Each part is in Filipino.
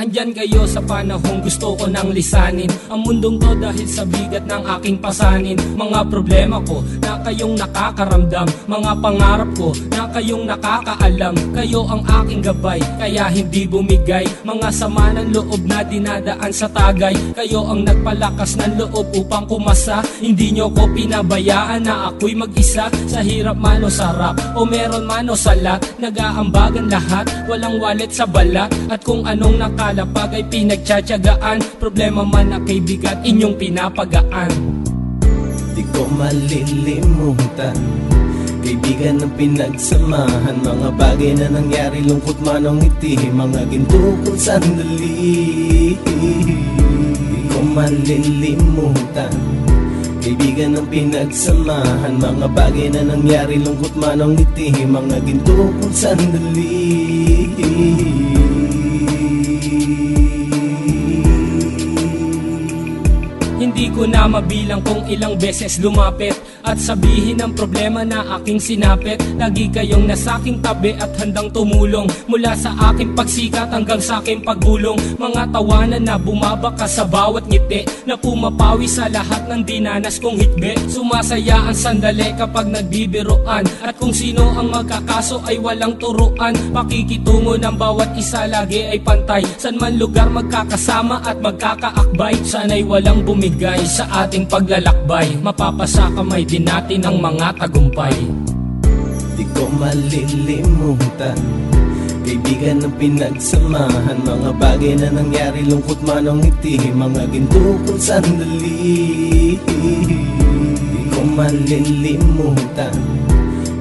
Andyan kayo sa panahong gusto ko nang lisanin ang mundong to dahil sa bigat ng aking pasanin. Mga problema ko na kayong nakakaramdam, mga pangarap ko na kayong nakakaalam. Kayo ang aking gabay, kaya hindi bumigay. Mga sama ng loob na dinadaan sa tagay, kayo ang nagpalakas ng loob upang kumasa. Hindi nyo ko pinabayaan na ako'y mag-isa. Sa hirap man o sarap, o meron man o salat, nag-aambagan lahat, walang wallet sa balat. At kung anong nakalapag ay pinagtsatsagaan, problema man na kaibigan, inyong pinapagaan. Di ko malilimutan, kaibigan ng pinagsamahan, mga bagay na nangyari, lungkot man o ngiti, mga ginto kong sandali. Di ko malilimutan, kaibigan ng pinagsamahan, mga bagay na nangyari, lungkot man o ngiti, mga ginto kong sandali. Hindi ko na mabilang kung ilang beses lumapit at sabihin ang problema na aking sinapit. Lagi kayong nasa aking tabi at handang tumulong, mula sa aking pagsikat hanggang sa aking paggulong. Mga tawanan na bumabaka sa bawat ngiti, na pumapawi sa lahat ng dinanas kong hitbe. Sumasaya ang sandali kapag nagbibiroan, at kung sino ang magkakaso ay walang turuan. Pakikitungo ng bawat isa lagi ay pantay, san man lugar magkakasama at magkakaakbay. Sana'y walang bumigay sa ating paglalakbay, mapapasa kamay din natin ang mga tagumpay. Di ko malilimutan, kaibigan ng pinagsamahan, mga bagay na nangyari, lungkot man o ngiti, mga ginto kong sandali. Di ko malilimutan,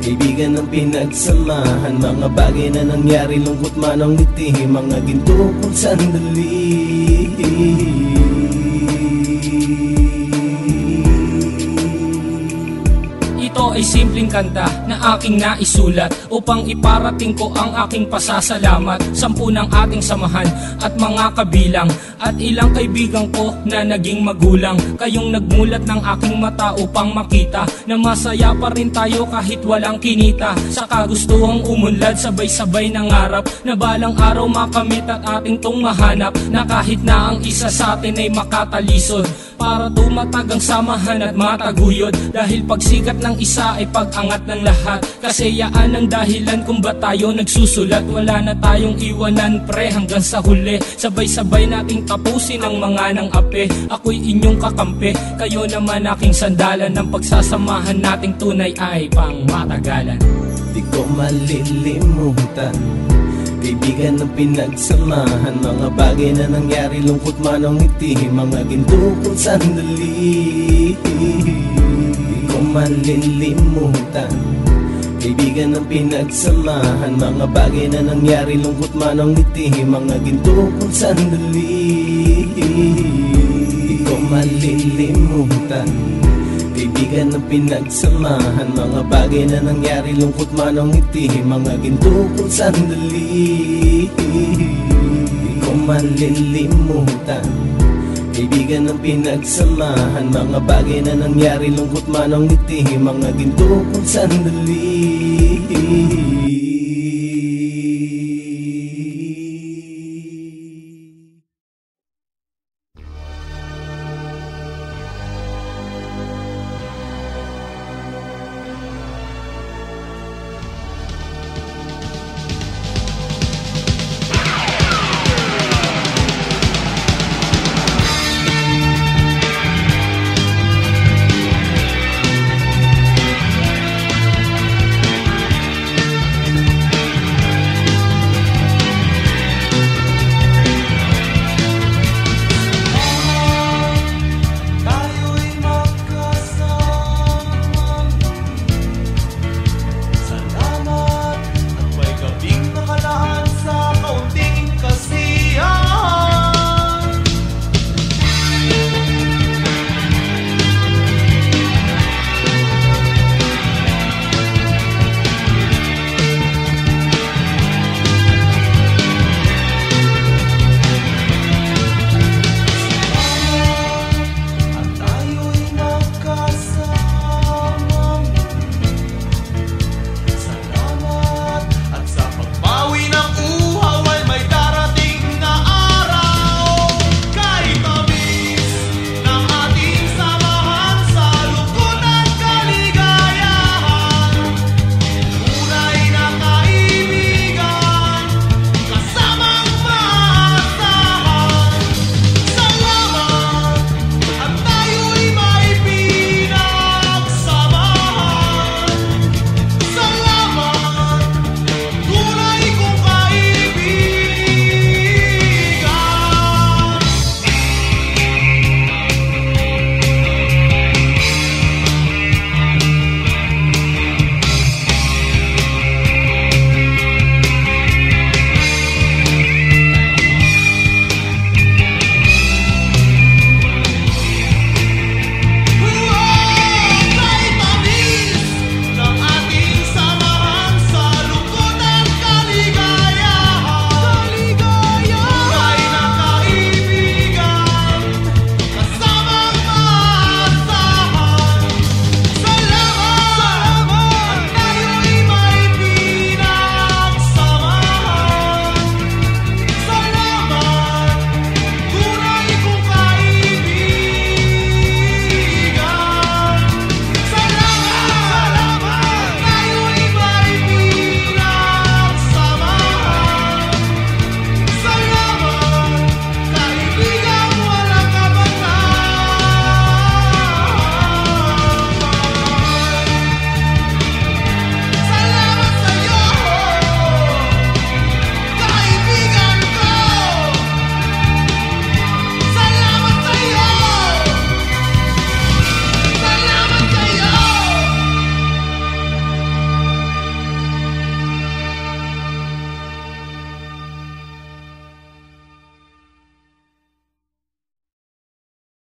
kaibigan ng pinagsamahan, mga bagay na nangyari, lungkot man o ngiti, mga ginto kong sandali. Ito ay simpleng kanta na aking naisulat upang iparating ko ang aking pasasalamat. 10 ng ating samahan at mga kabilang, at ilang kaibigan ko na naging magulang. Kayong nagmulat ng aking mata upang makita na masaya pa rin tayo kahit walang kinita. Sa kagustuhang umunlad, sabay-sabay nangarap na balang araw makamit at ating tong mahanap, na kahit na ang isa sa atin ay makatalisod, para tumatag ang samahan at mataguyod. Dahil pagsikat ng isa ay pag-angat ng lahat, kasi yaan ang dahilan kung ba't tayo nagsusulat. Wala na tayong iwanan pre hanggang sa huli, sabay-sabay nating tapusin ang mga ng ape. Ako'y inyong kakampi, kayo naman aking sandalan, ng pagsasamahan nating tunay ay pang matagalan. Di ko malilimutan, kaibigan ng pinagsamahan, mga bagay na nangyari, lungkot man o ngiti, mga ginto kong sandali. Di ko malilimutan, kaibigan ng pinagsamahan, mga bagay na nangyari, lungkot man o ngiti, mga ginto kong sandali. Di ko malilimutan, kaibigan ng pinagsamahan, mga bagay na nangyari, lungkot man o ngiti, mga ginto kong sandali. Di ko malilimutan, kaibigan ng pinagsamahan, mga bagay na nangyari, lungkot man o ngiti, mga ginto kong sandali.